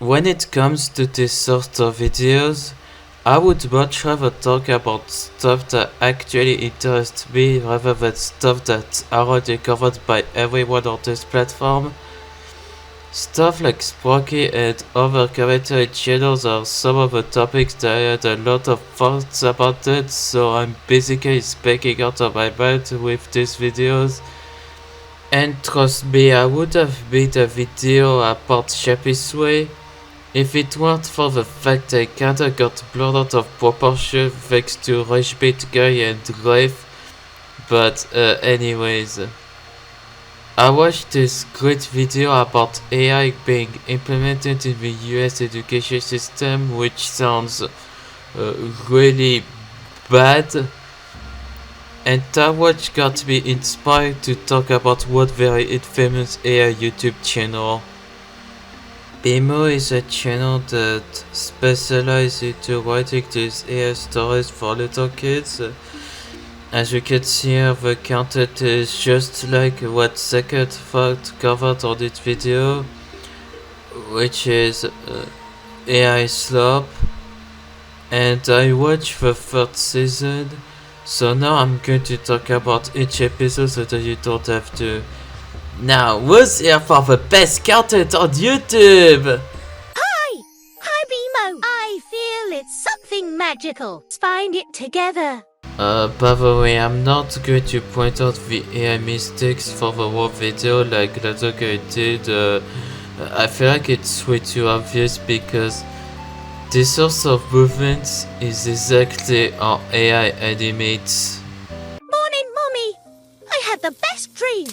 When it comes to this sort of videos, I would much rather talk about stuff that actually interests me rather than stuff that's already covered by everyone on this platform. Stuff like Sprocky and other commentary channels are some of the topics that I had a lot of thoughts about it, so I'm basically speaking out of my mind with these videos. And trust me, I would have made a video about Chapisway if it weren't for the fact I kinda got blown out of proportion thanks to Ragebait Guy and Rafe. But anyways, I watched this great video about AI being implemented in the US education system, which sounds really bad. And that watch got me inspired to talk about one very infamous AI YouTube channel. Bimo is a channel that specializes into writing these AI stories for little kids. As you can see here, the content is just like what Second Thought covered on its video, which is AI slop. And I watched the third season, so now I'm going to talk about each episode so that you don't have to. Now, who's here for the best content on YouTube? Hi! Hi, Bimo! I feel it's something magical. Let's find it together. By the way, I'm not going to point out the AI mistakes for the whole video like Little Guy did. I feel like it's way too obvious because this sort of movements is exactly how AI animates. Morning, Mommy! I had the best dream.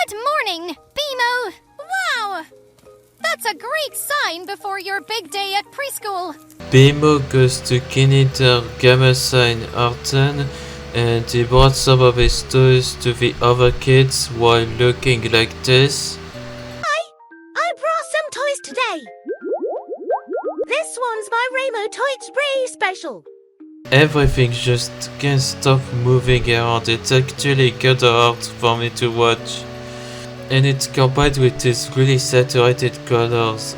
Good morning, Bimo! Wow! That's a great sign before your big day at preschool. Bimo goes to Kinder Sign Arten and he brought some of his toys to the other kids while looking like this. I brought some toys today. This one's my Rainbow Toy Spray special. Everything just can't stop moving around. It's actually kinda hard for me to watch. And it's combined with these really saturated colors.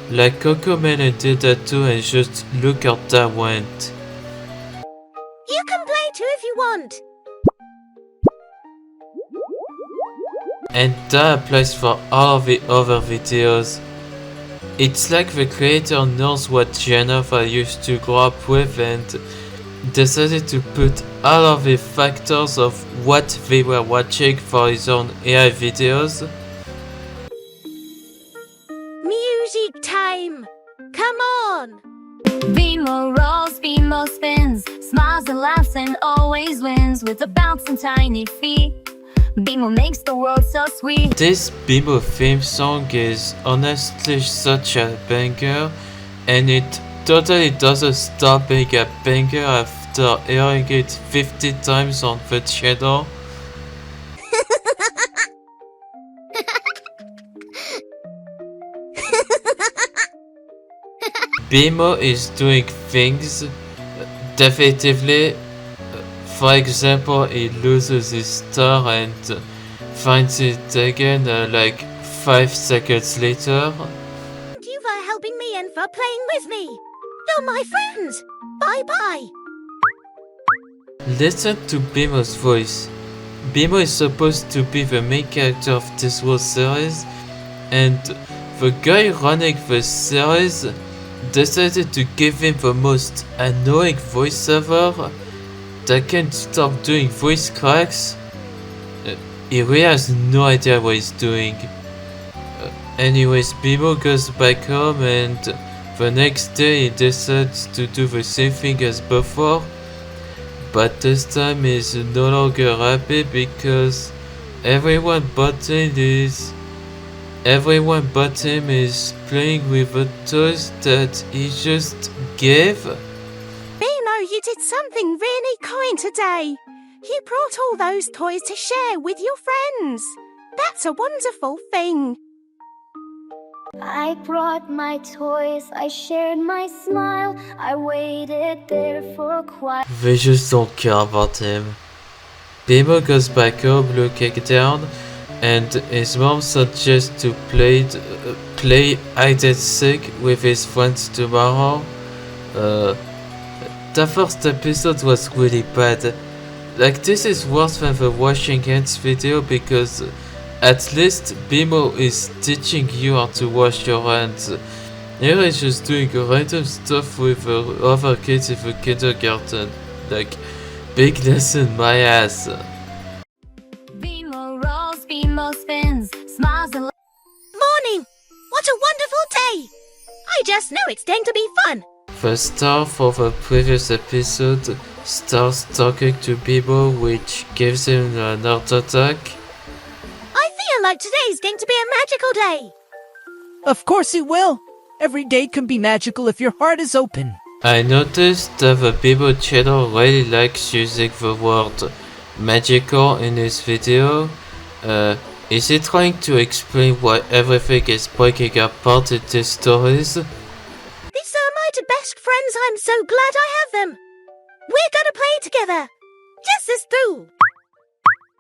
Like Cocomelon did that too, and just look how that went. You can play too if you want. And that applies for all of the other videos. It's like the creator knows what genre I used to grow up with and decided to put all of the factors of what they were watching for his own AI videos. Music time. Come on. Bimo rolls, Bimo spins, smiles and laughs and always wins with a bouncing tiny feet. Bimo makes the world so sweet. This Bimo theme song is honestly such a banger, and it totally doesn't stop being a banger after hearing it 50 times on the channel. Bimo is doing things definitively. For example, he loses his star and finds it again like 5 seconds later. Thank you for helping me and for playing with me. You're my friends. Bye-bye. Listen to Bimo's voice. Bimo is supposed to be the main character of this whole series, and the guy running the series decided to give him the most annoying voiceover that can't stop doing voice cracks. He really has no idea what he's doing. Anyways, Bimo goes back home and the next day he decides to do the same thing as before, but this time he's no longer happy because everyone but him is playing with the toys that he just gave. Bimo, you did something really kind today. You brought all those toys to share with your friends. That's a wonderful thing. I brought my toys, I shared my smile, I waited there for a while. They just don't care about him. Bimo goes back home looking down, and his mom suggests to play hide and seek with his friends tomorrow. The first episode was really bad. Like, this is worse than the washing hands video because at least Bimo is teaching you how to wash your hands. Here is just doing random stuff with other kids in the kindergarten. Like, big lesson, my ass. Bimo rolls, Bimo spins, smiles and Morning! What a wonderful day! I just know it's going to be fun. The star for the previous episode starts talking to Bimo, which gives him an heart attack. I feel like today's going to be a magical day. Of course it will. Every day can be magical if your heart is open. I noticed that the Bimo channel really likes using the word magical in his video. Is he trying to explain why everything is breaking apart in these stories? These are my two best friends. I'm so glad I have them. We're gonna play together. Just as through.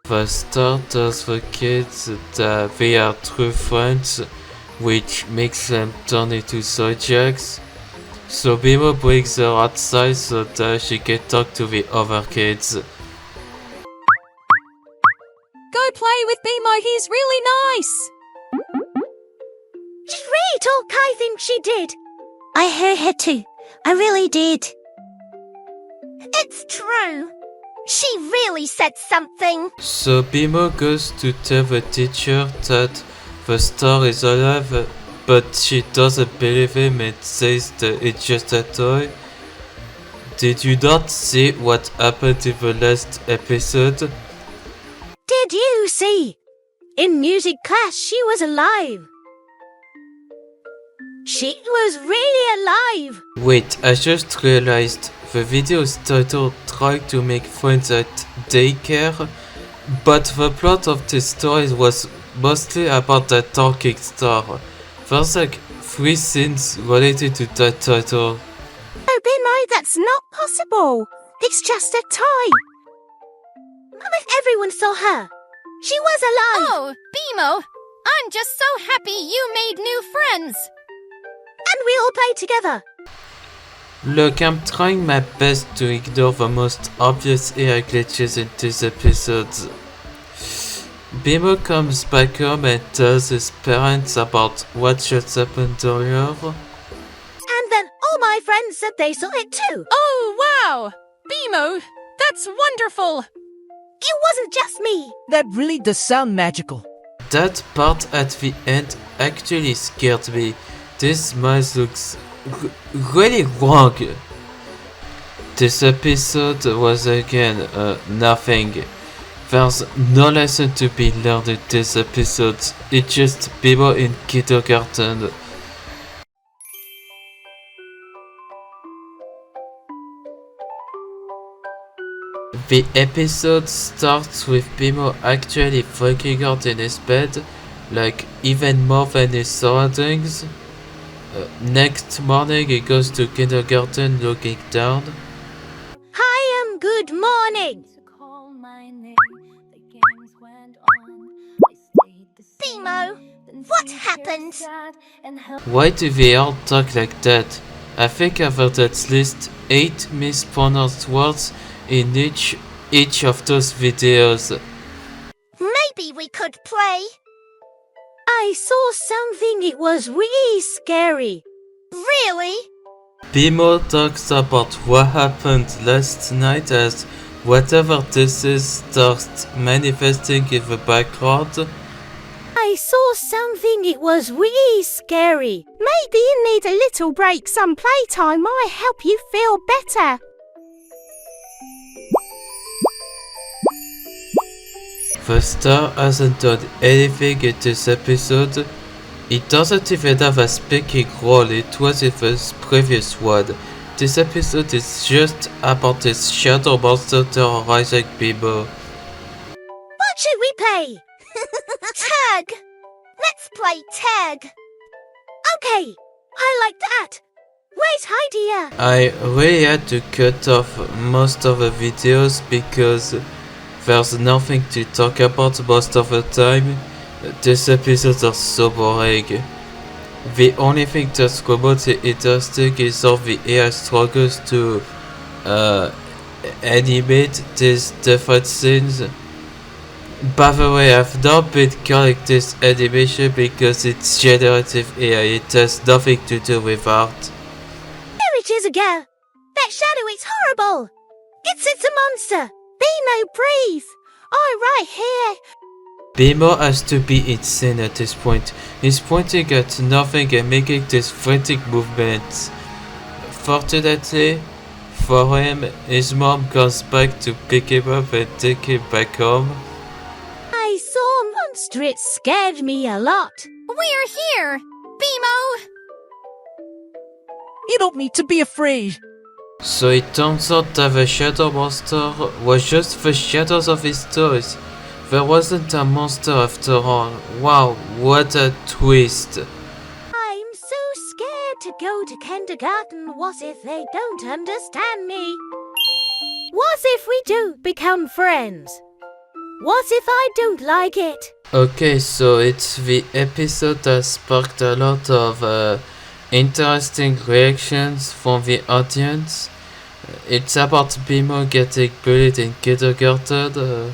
The star tells the kids that they are true friends, which makes them turn into zodiacs. So Bimo brings her outside so that she can talk to the other kids. Go play with Bimo, he's really nice. She's really tall, Kai thinks she did. I heard her too. I really did. It's true. She really said something. So Bimo goes to tell the teacher that the star is alive, but she doesn't believe him and says that it's just a toy. Did you not see what happened in the last episode? Did you see? In music class, she was alive. She was really alive. Wait, I just realized the video is titled Trying to Make Friends at Daycare, but the plot of this story was mostly about the talking star. There's like 3 scenes related to that title. Oh, Bimo, that's not possible. It's just a toy. Mama, everyone saw her. She was alive. Oh, Bimo, I'm just so happy you made new friends. And we all played together. Look, I'm trying my best to ignore the most obvious AI glitches in these episodes. Bimo comes back home and tells his parents about what just happened earlier. And then all my friends said they saw it too. Oh, wow. Bimo, that's wonderful. It wasn't just me. That really does sound magical. That part at the end actually scared me. This smile looks really wrong. This episode was again nothing. There's no lesson to be learned in this episode. It's just people in kindergarten. The episode starts with Bimo actually freaking out in his bed, like even more than his surroundings. Next morning he goes to kindergarten looking down. Hi, good morning. Bimo, what happened? Why do they all talk like that? I think I've heard at least 8 mispronounced words in each of those videos. Maybe we could play. I saw something, it was really scary. Really? Bimo talks about what happened last night as whatever this is starts manifesting in the background. I saw something, it was really scary. Maybe you need a little break, some playtime might help you feel better. The star hasn't done anything in this episode. It doesn't even have a speaking role, it was in the previous one. This episode is just about this shadow monster terrorizing Bimo. What should we play? Tag! Let's play tag. Okay, I like that. Where's Heidi? I really had to cut off most of the videos because there's nothing to talk about most of the time. These episodes are so boring. The only thing that's remotely interesting is how the AI struggles to animate these different scenes. By the way, I've not been calling this animation because it's generative AI, it has nothing to do with art. There it is again. That shadow, it's horrible. It's a monster. Bimo, breathe. Oh, right here. Bimo has to be insane at this point. He's pointing at nothing and making these frantic movements. Fortunately for him, his mom comes back to pick him up and take him back home. I saw a monster. It scared me a lot. We're here! Bimo! You don't need to be afraid. So it turns out that the shadow monster was just the shadows of his toys. There wasn't a monster after all. Wow, what a twist. I'm so scared to go to kindergarten. What if they don't understand me? What if we do become friends? What if I don't like it? Okay, so it's the episode that sparked a lot of interesting reactions from the audience. It's about Bimo getting bullied in kindergarten.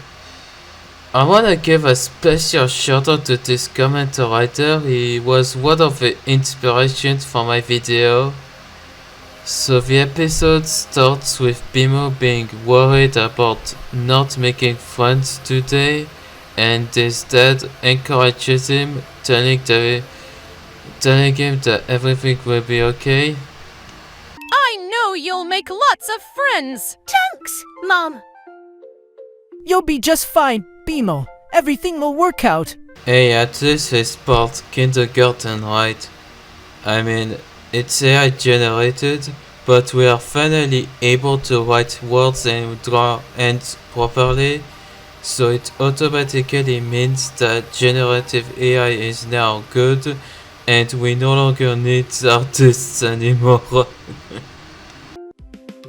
I wanna give a special shout out to this comment writer. He was one of the inspirations for my video. So the episode starts with Bimo being worried about not making friends today, and his dad encourages him, telling him that everything will be okay. I know you'll make lots of friends. Thanks, Mom. You'll be just fine, Bimo. Everything will work out. Hey, at least he's part kindergarten, right? I mean, it's AI generated, but we are finally able to write words and draw hands properly, so it automatically means that generative AI is now good, and we no longer need artists anymore.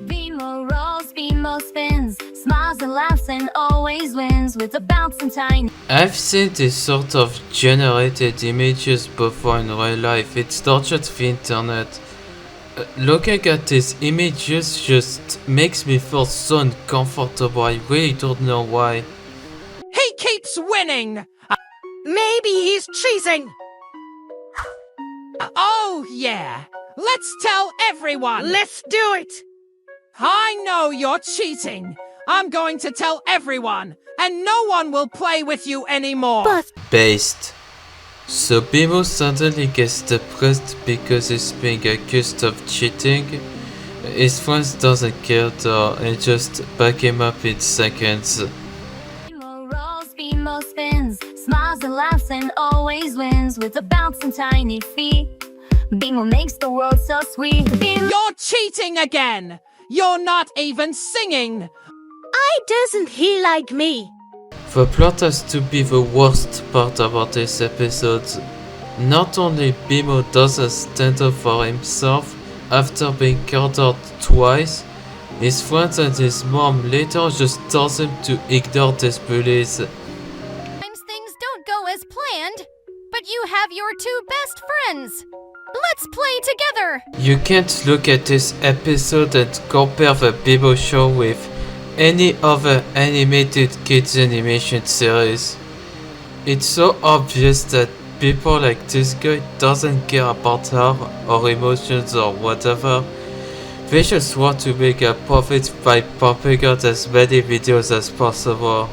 Bimo rolls, Bimo spins, smiles and laughs and always wins with a bouncing tiny. I've seen this sort of generated images before in real life, it's not just the internet. Looking at these images just makes me feel so uncomfortable, I really don't know why. He keeps winning. Maybe he's cheating. Oh, yeah. Let's tell everyone. Let's do it. I know you're cheating. I'm going to tell everyone, and no one will play with you anymore. But Based. So Bimo suddenly gets depressed because he's being accused of cheating. His friends doesn't care though and just back him up in seconds. Bimo rolls, Bimo spins, smiles and laughs and always wins with a bouncing tiny feet. Bimo makes the world so sweet. You're cheating again. You're not even singing. why doesn't he like me? The plot has to be the worst part about this episode. Not only Bimo doesn't stand up for himself after being called out twice, his friends and his mom later just tells him to ignore these bullies. Sometimes things don't go as planned, but you have your two best friends. Let's play together. You can't look at this episode and compare the Bimo show with any other animated kids animation series. It's so obvious that people like this guy doesn't care about her or emotions or whatever. They just want to make a profit by pumping out as many videos as possible.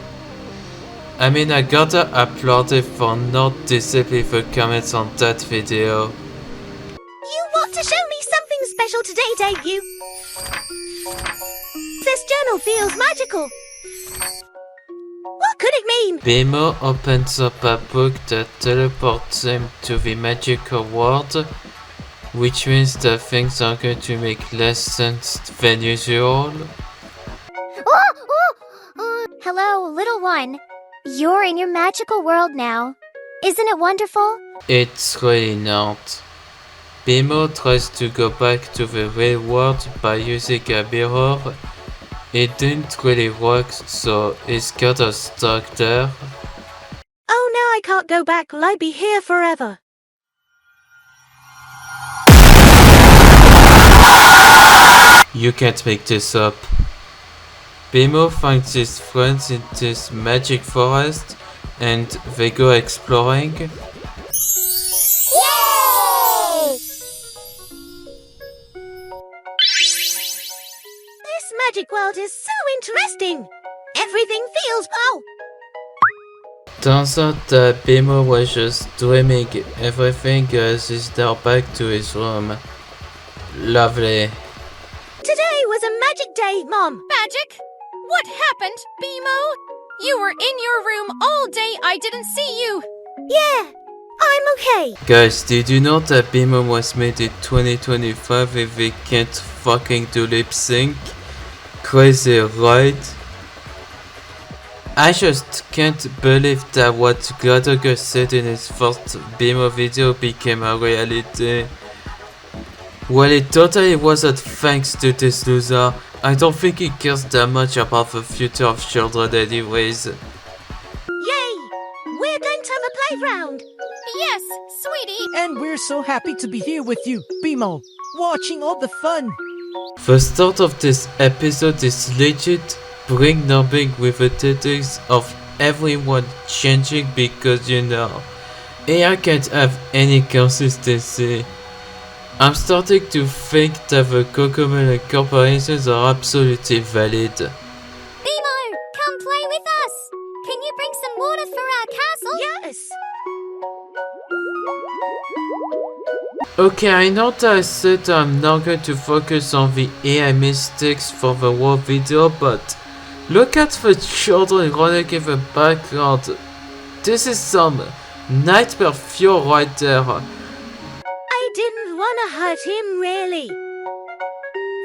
I mean, I gotta applaud him for not disabling the comments on that video. You want to show me something special today, don't you? This journal feels magical. What could it mean? Bimo opens up a book that teleports him to the magical world, which means that things are going to make less sense than usual. Hello, little one. You're in your magical world now. Isn't it wonderful? It's really not. Bimo tries to go back to the real world by using a mirror. It didn't really work, so he's kinda stuck there. Oh, now I can't go back. Will I be here forever? You can't make this up. Bimo finds his friends in this magic forest and they go exploring. Yay! This magic world is so interesting. Everything feels wow. Turns out that Bimo was just dreaming everything as he's now back to his room. Lovely. Today was a magic day, Mom. Magic? What happened, Bimo? You were in your room all day. I didn't see you. Yeah, I'm okay. Guys, did you know that Bimo was made in 2025 if we can't fucking do lip sync? Crazy, right? I just can't believe that what Grotto said in his first Bimo video became a reality. Well, it totally wasn't thanks to this loser. I don't think he cares that much about the future of children anyways. Yay! We're going to have a playground. Yes, sweetie. And we're so happy to be here with you, Bimo, watching all the fun. The start of this episode is legit brain-numbing with the tactics of everyone changing because you know, AI can't have any consistency. I'm starting to think that the Cocomelon comparisons are absolutely valid. Bimo, come play with us. Can you bring some water for our castle? Yes. Okay, I know that I said I'm not going to focus on the AI mistakes for the whole video, but look at the children running in the background. This is some nightmare fuel right there. I didn't want to hurt him, really.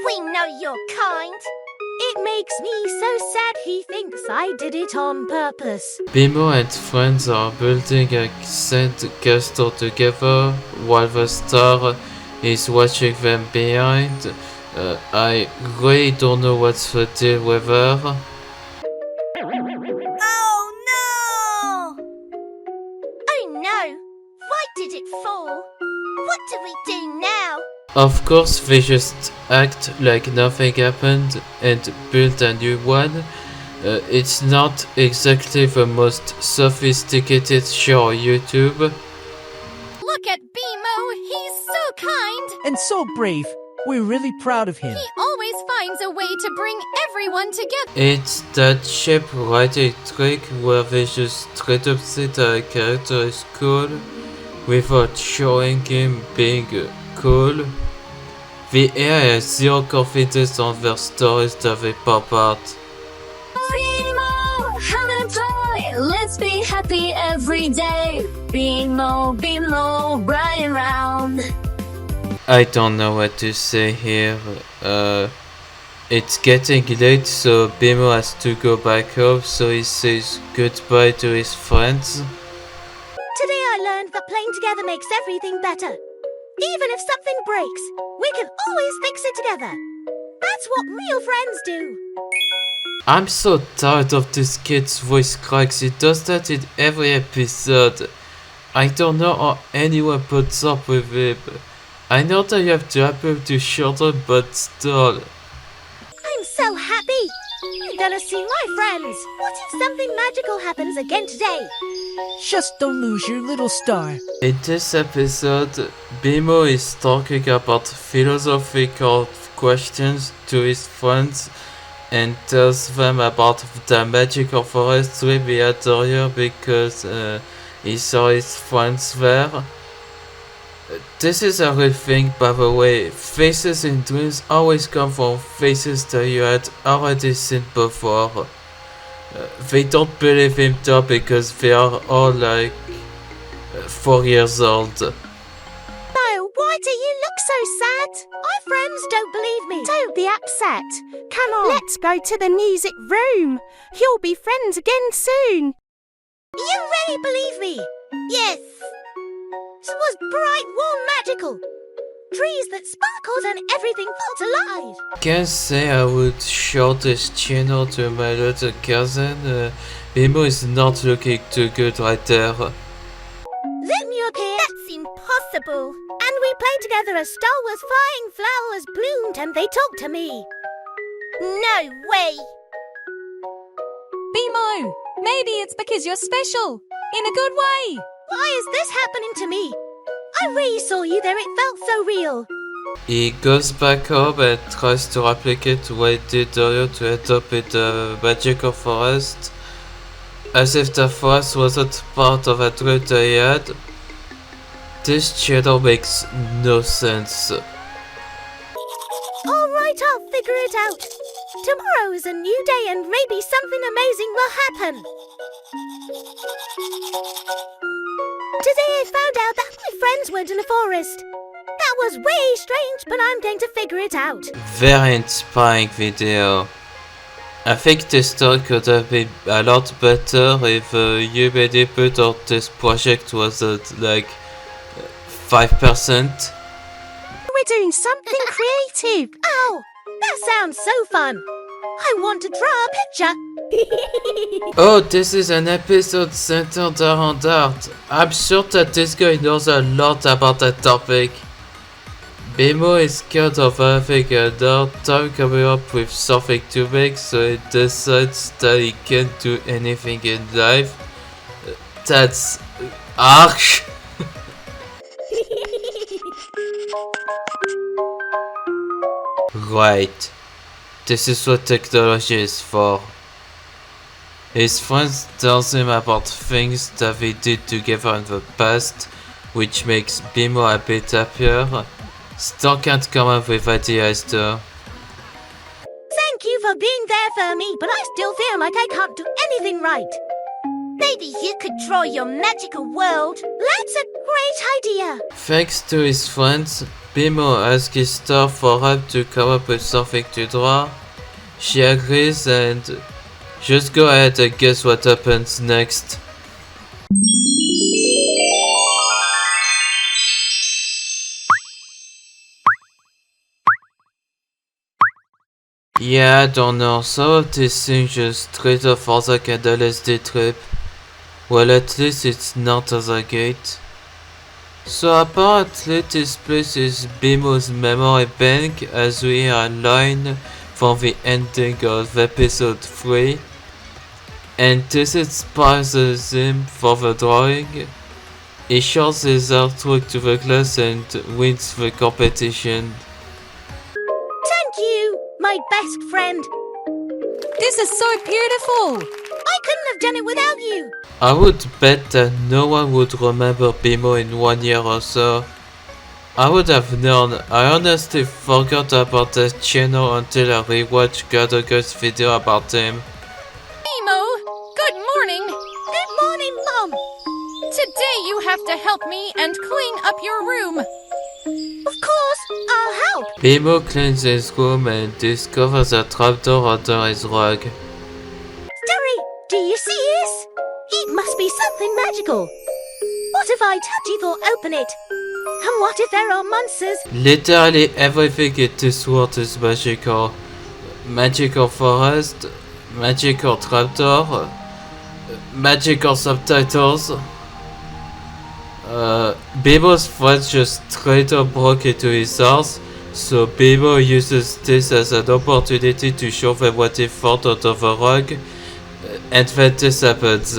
We know you're kind. It makes me so sad he thinks I did it on purpose. Bimo and friends are building a sand castle together while the star is watching them behind. I really don't know what's the deal with her. Oh no! Oh no! Why did it fall? What do we do now? Of course, they just act like nothing happened and build a new one. It's not exactly the most sophisticated show on YouTube. Look at Bimo. He's so kind. And so brave. We're really proud of him. He always finds a way to bring everyone together. It's that cheap writing trick where they just straight up say that a character is cool without showing him being cool. The AI has zero confidence on their stories that they pop out. Bimo, come and play. Let's be happy every day. Bimo, Bimo, running around. I don't know what to say here. It's getting late, so Bimo has to go back home, so he says goodbye to his friends. Today I learned that playing together makes everything better. Even if something breaks, we can always fix it together. That's what real friends do. I'm so tired of this kid's voice cracks. He does that in every episode. I don't know how anyone puts up with him. I know that you have to appeal to children, but still. I'm so happy. I'm gonna see my friends. What if something magical happens again today? Just don't lose your little star. In this episode, Bimo is talking about philosophical questions to his friends and tells them about the magical forest we had earlier because he saw his friends there. This is a real thing, by the way. Faces in dreams always come from faces that you had already seen before. They don't believe him though because they are all like 4 years old. Oh, why do you look so sad? Our friends don't believe me. Don't be upset. Come on. Let's go to the music room. You'll be friends again soon. You really believe me? Yes. It was bright, warm, magical. Trees that sparkled and everything felt alive. Can't say I would show this channel to my little cousin. Bimo is not looking too good right there. Then you appeared. That's impossible. And we played together as star was flying, flowers bloomed, and they talked to me. No way! Bimo, maybe it's because you're special. In a good way. Why is this happening to me? I really saw you there, it felt so real. He goes back home and tries to replicate what he did earlier to end up in the magical forest, as if the forest wasn't part of a dream that he had. This channel makes no sense. Alright, I'll figure it out. Tomorrow is a new day and maybe something amazing will happen. Today I found out that my friends went in the forest. That was way strange, but I'm going to figure it out. Very inspiring video. I think this story could have been a lot better if you maybe put out this project was at like 5%. We're doing something creative. Ow! That sounds so fun. I want to draw a picture. Oh, this is an episode centered around art. I'm sure that this guy knows a lot about that topic. Bimo is scared of having a hard time coming up with something to make, so he decides that he can't do anything in life. That's harsh. Right. This is what technology is for. His friends tells him about things that they did together in the past, which makes Bimo a bit happier. Still can't come up with ideas though. Thank you for being there for me, but I still feel like I can't do anything right. Maybe you could draw your magical world. That's a great idea. Thanks to his friends, Bimo asks his star for help to come up with something to draw. She agrees and just go ahead and guess what happens next. Yeah, I don't know, some of these things just straight off for like an LSD trip. Well, at least it's not as a gate. So apparently this place is Bimo's memory bank, as we are in line for the ending of episode 3. And this inspires him for the drawing. He shows his artwork to the class and wins the competition. Thank you, my best friend. This is so beautiful. I couldn't have done it without you. I would bet that no one would remember Bimo in 1 year or so. I would have known. I honestly forgot about that channel until I rewatched Gotto's video about him. Bimo, good morning. Good morning, Mom. Today you have to help me and clean up your room. Of course, I'll help. Bimo cleans his room and discovers a trapdoor under his rug. Sterile, do you see this? It must be something magical. What if I touch it or open it? And what if there are monsters? Literally everything in this world is magical. Magical forest, magical trapdoor, magical subtitles. Bimo's friends just straight up broke into his house, so Bimo uses this as an opportunity to show them what he found out of a rug, and then this happens.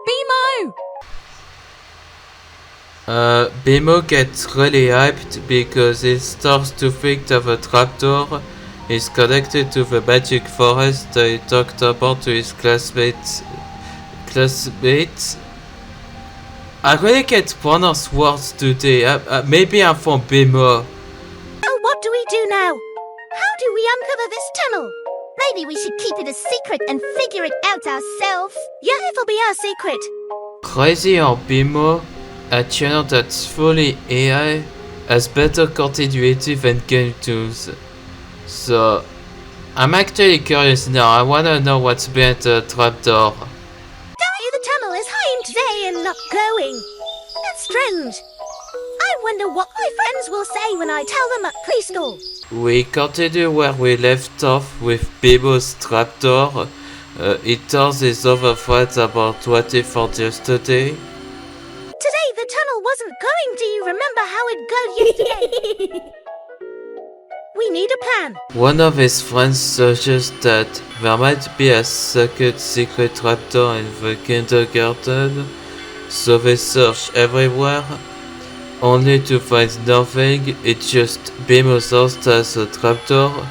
Bimo! Bimo gets really hyped because he starts to think that the trapdoor is connected to the magic forest that he talked about to his classmates. I really can't pronounce words today. Maybe I'm from Bimo. Oh, what do we do now? How do we uncover this tunnel? Maybe we should keep it a secret and figure it out ourselves. Yeah, it'll be our secret. Crazy or Bimo, a channel that's fully AI, has better continuity than game tools. So, I'm actually curious now. I wanna know what's behind the trapdoor. The tunnel is high in today and not glowing. That's strange. I I wonder what my friends will say when I tell them at preschool. We continue where we left off with Bimo's trapdoor. He tells his other friends about what he found yesterday. Today the tunnel wasn't going. Do you remember how it go yesterday? We need a plan. One of his friends suggests that there might be a second secret trapdoor in the kindergarten, so they search everywhere, only to find nothing. It's just Bimo's house has a trapdoor,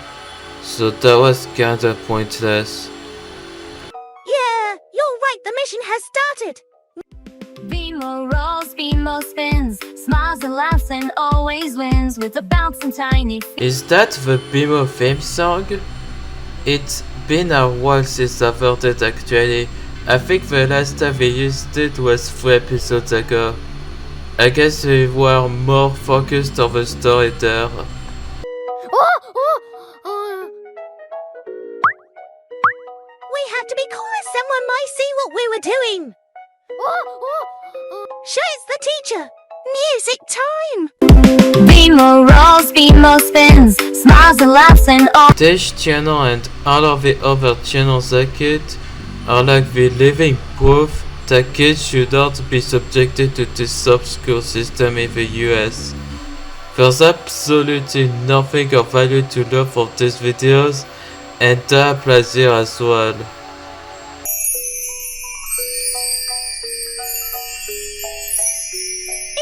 so that was kinda pointless. Yeah, you're right, the mission has started. Bimo rolls, Bimo spins, smiles and laughs and always wins with a bouncing tiny feet. Is that the Bimo theme song? It's been a while since I've heard it actually. I think the last time we used it was 3 episodes ago. I guess we were more focused on the story there. We had to be quiet, someone might see what we were doing. Sure, it's the teacher. Music time! Bimo rolls, Bimo spins, smiles and laughs and all. This channel and all of the other channels like it are like the living proof that kids should not be subjected to this sub-school system in the US. There's absolutely nothing of value to learn from these videos, and that applies here as well.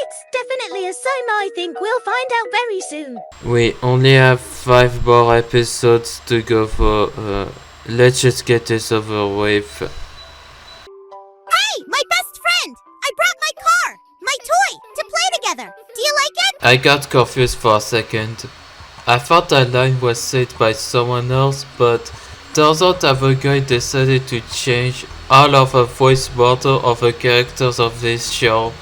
It's definitely a sim. I think we'll find out very soon. We only have 5 more episodes to go for. Let's just get this over with. Hey, my best friend! I brought my car, my toy, to play together. Do you like it? I got confused for a second. I thought that line was said by someone else, but turns out that the guy decided to change all of the voice model of the characters of this show.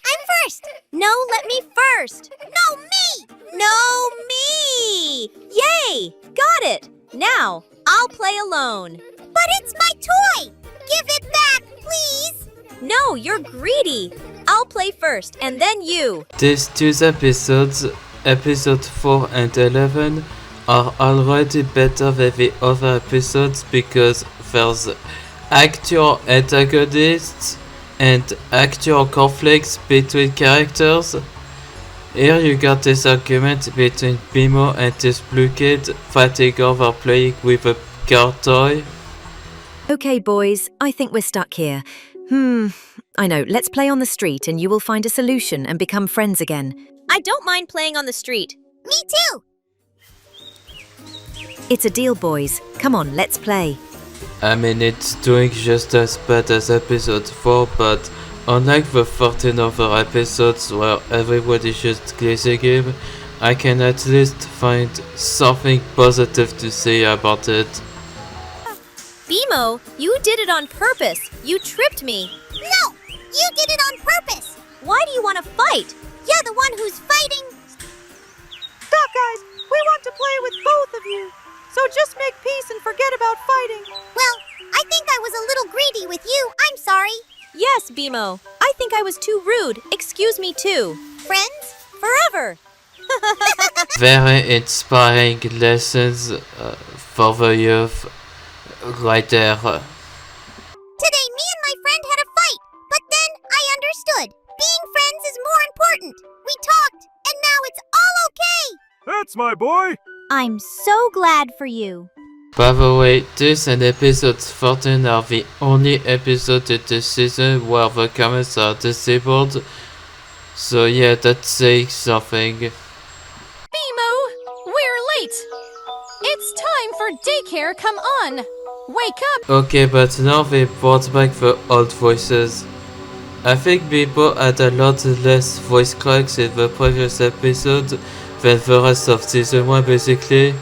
I'm first. No, let me first. No, me. No, me. Yay! Got it. Now, I'll play alone. But it's my toy. Give it back, please. No, you're greedy. I'll play first, and then you. These 2 episodes, episode 4 and 11, are already better than the other episodes because there's actual antagonists and actual conflicts between characters. Here you got this argument between Bimo and this blue kid fighting over playing with a car toy. Okay, boys, I think we're stuck here. I know, let's play on the street and you will find a solution and become friends again. I don't mind playing on the street. Me too. It's a deal, boys. Come on, let's play. I mean, it's doing just as bad as episode 4, but unlike the 14 other episodes where everybody just glazing him, I can at least find something positive to say about it. Bimo, you did it on purpose. You tripped me. No, you did it on purpose. Why do you want to fight? You're the one who's fighting. Stop, guys! We want to play with both of you. So just make peace and forget about fighting. Well, I think I was a little greedy with you. I'm sorry. Yes, Bimo. I think I was too rude. Excuse me too. Friends? Forever. Very inspiring lessons for the youth right there. Today, me and my friend had a fight, but then I understood. Being friends is more important. We talked, and now it's all okay. That's my boy. I'm so glad for you. By the way, this and episode 14 are the only episodes in this season where the cameras are disabled. So yeah, that's saying something. Bimo, we're late. It's time for daycare, come on. Wake up. Okay, but now they brought back the old voices. I think Bimo had a lot less voice cracks in the previous episode than the rest of season 1 basically.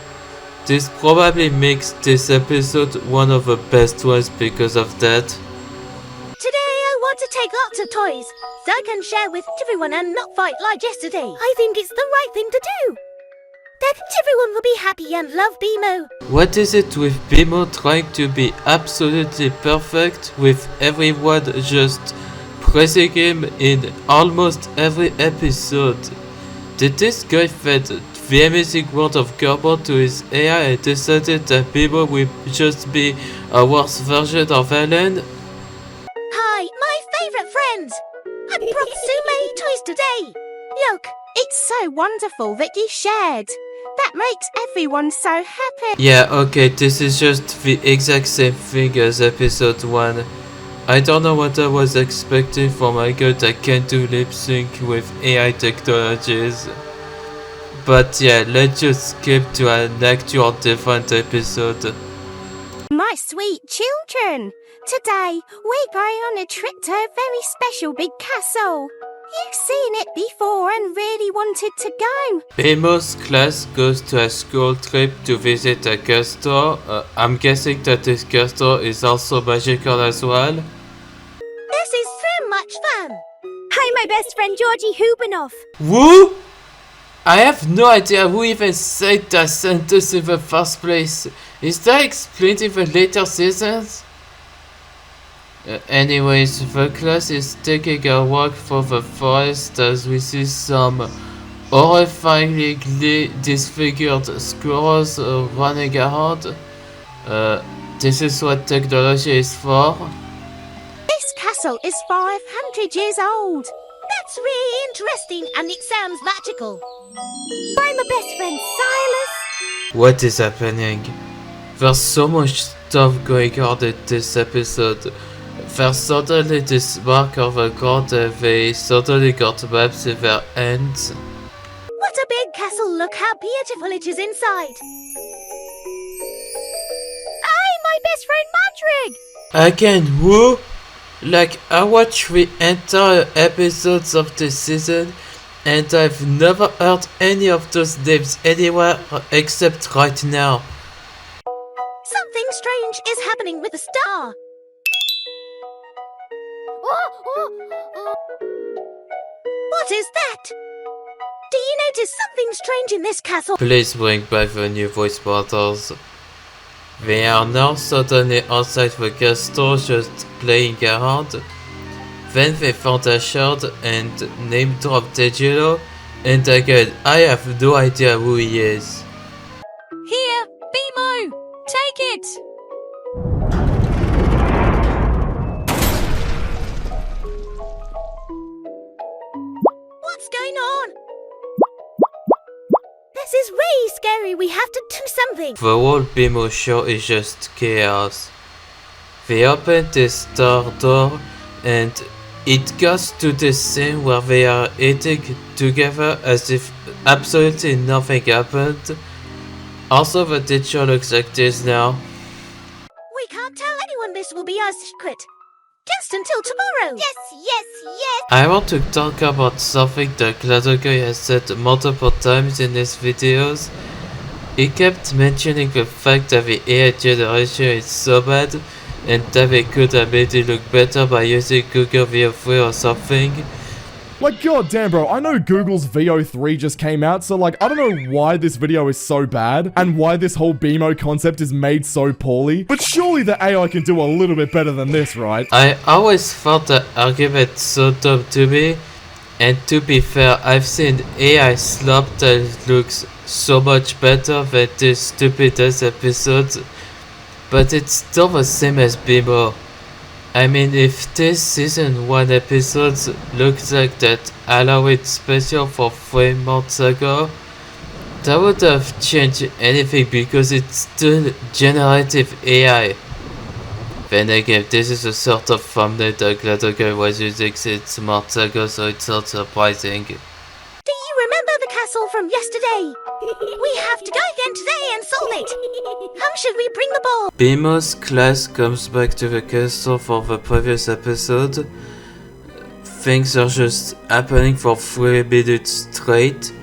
This probably makes this episode one of the best ones because of that. Today I want to take lots of toys, so I can share with everyone and not fight like yesterday. I think it's the right thing to do. Then everyone will be happy and love Bimo. What is it with Bimo trying to be absolutely perfect with everyone just praising him in almost every episode? Did this guy feed the amazing world of Goblet to his AI and decided that Bimo will just be a worse version of Ellen? Hi, my favourite friends! I brought so many toys today! Look! It's so wonderful that you shared. That makes everyone so happy. Yeah, okay, this is just the exact same thing as episode 1. I don't know what I was expecting from a girl that can do lip sync with AI technologies. But yeah, let's just skip to an actual different episode. My sweet children, today we're going on a trip to a very special big castle. You've seen it before and really wanted to go. Bimo's class goes to a school trip to visit a castle. I'm guessing that this castle is also magical as well. This is so much fun! Hi, my best friend Georgie Hubanoff. Who? I have no idea who even said that sentence in the first place. Is that explained in the later seasons? Anyways, the class is taking a walk through the forest as we see some horrifyingly disfigured squirrels running around. This is what technology is for. This castle is 500 years old. That's really interesting and it sounds magical. I'm my best friend Silas. What is happening? There's so much stuff going on in this episode. There's suddenly this mark of a god and they suddenly got maps in their hands. What a big castle! Look how beautiful it is inside! Hi, my best friend Madrig. Again, who? Like, I watched the entire episodes of this season and I've never heard any of those names anywhere except right now. Something strange is happening with the star! What is that? Do you notice something strange in this castle? Please bring back the new voice models. They are now suddenly outside the castle just playing around. Then they found a shard and name dropped Tegilo, and again, I have no idea who he is. Here, Bimo! Take it! What's going on? This is really scary. We have to do something. The whole Bimo show is just chaos. They open this star door and it goes to this scene where they are eating together as if absolutely nothing happened. Also, the teacher looks like this now. We can't tell anyone this will be our secret. Just until tomorrow. Yes. I want to talk about something that Gladoguy has said multiple times in his videos. He kept mentioning the fact that the AI generation is so bad and that they could have made it look better by using Google VO3 or something. Like, goddamn, bro, I know Google's VO3 just came out, so, like, I don't know why this video is so bad, and why this whole Bimo concept is made so poorly, but surely the AI can do a little bit better than this, right? I always found the argument so dumb to me, and to be fair, I've seen AI slop that looks so much better than this stupid ass episode, but it's still the same as Bimo. I mean, if this season 1 episodes looked like that Halloween special for 3 months ago, that would have changed anything because it's still generative AI. Then again, this is a sort of thumbnail that Gladoguy was using 6 months ago, so it's not surprising. Do you remember the castle from yesterday? We have to go again today and solve it. How should we bring the ball? Bimo's class comes back to the castle for the previous episode. Things are just happening for 3 minutes straight.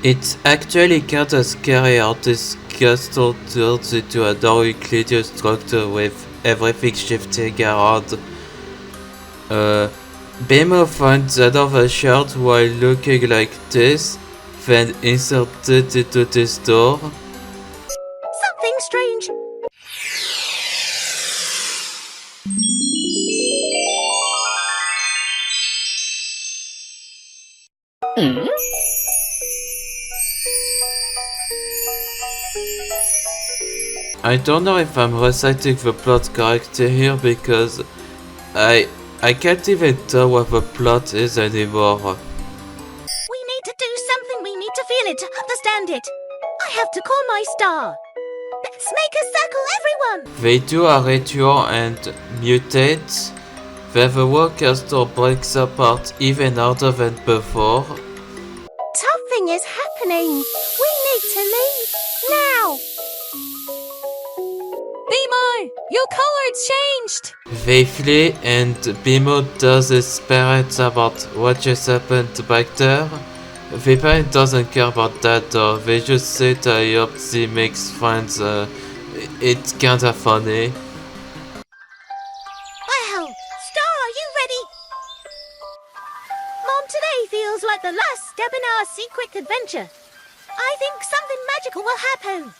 It's actually kinda scary how this castle turns into a Euclidean structure with everything shifting around. Bimo finds another shard while looking like this, then inserts it into this door. Something something strange. I don't know if I'm reciting the plot correctly here because I can't even tell what the plot is anymore. We need to do something. We need to feel it, to understand it. I have to call my star. Let's make a circle, everyone. They do a ritual and mutate. Then the worker store breaks apart even harder than before. Something is happening. We need to leave now. Bimo, your color's changed. They flee and Bimo tells his parents about what just happened back there. The parent doesn't care about that though, they just say that he hopes he makes friends. It's kinda funny. Well, Star, are you ready? Mom, today feels like the last step in our secret adventure. I think something magical will happen.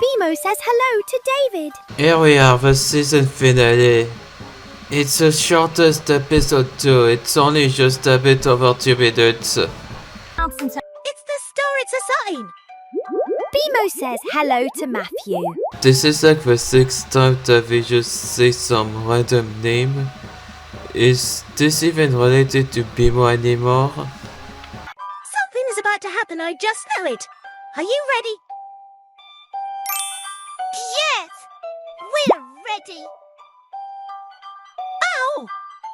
Bimo says hello to David. Here we are, the season finale. It's the shortest episode too, it's only just a bit over 2 minutes. It's the star, it's a sign. Bimo says hello to Matthew. This is like the 6th time that we just say some random name. Is this even related to Bimo anymore? Something is about to happen, I just know it. Are you ready? Yes, we're ready. Ow!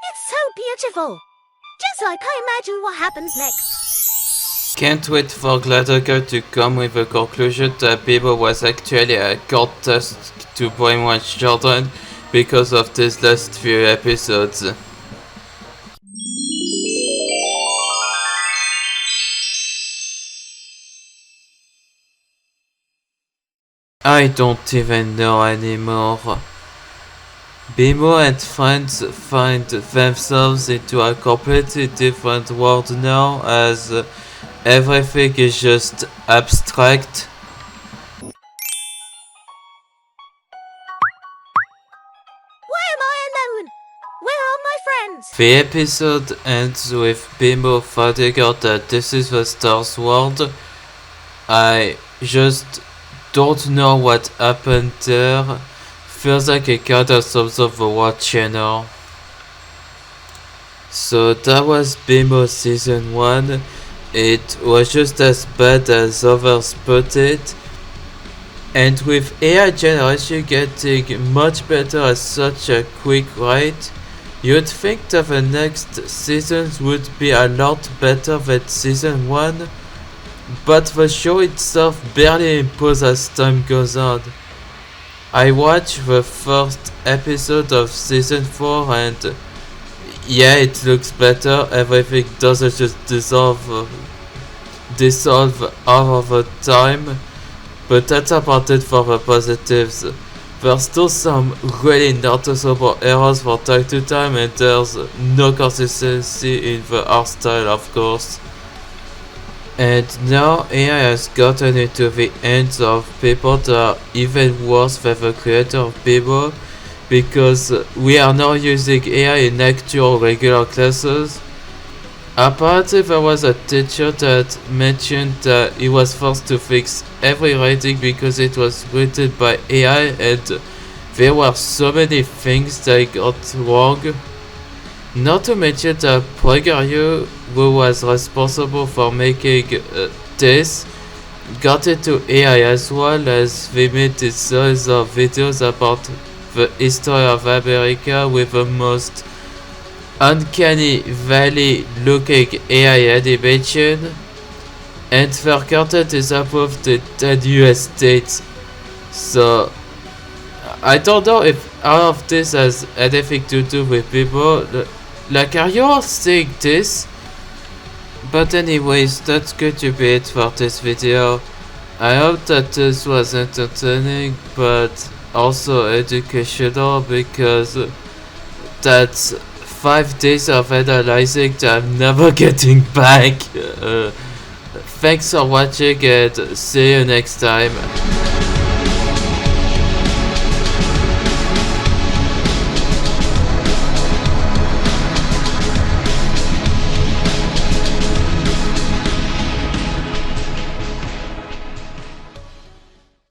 It's so beautiful. Just like I imagine what happens next. Can't wait for Gladdocker to come with a conclusion that Bimo was actually a cult test to brainwash children because of these last few episodes. I don't even know anymore. Bimo and friends find themselves into a completely different world now as everything is just abstract. Why am I alone? Where are my friends? The episode ends with Bimo finding out that this is the star's world. I just don't know what happened there. Feels like it kinda sums up the Watch channel. So that was Bimo season 1. It was just as bad as others put it. And with AI generation getting much better at such a quick rate, you'd think that the next seasons would be a lot better than season 1. But the show itself barely improves as time goes on. I watched the first episode of season 4 and yeah, it looks better, everything doesn't just dissolve all of the time, but that's about it for the positives. There's still some really noticeable errors from time to time and there's no consistency in the art style, of course. And now AI has gotten into the hands of people that are even worse than the creator of Bimo, because we are now using AI in actual regular classes. Apparently there was a teacher that mentioned that he was forced to fix every writing because it was written by AI and there were so many things that he got wrong. Not to mention that PragerU, who was responsible for making this, got into AI as well, as they made this series of videos about the history of America with the most uncanny valley looking AI animation, and their content is approved in 10 US states. So I don't know if all of this has anything to do with people. Like, are you all seeing this? But anyways, that's going to be it for this video. I hope that this was entertaining, but also educational, because that's 5 days of analyzing that I'm never getting back. Thanks for watching and see you next time.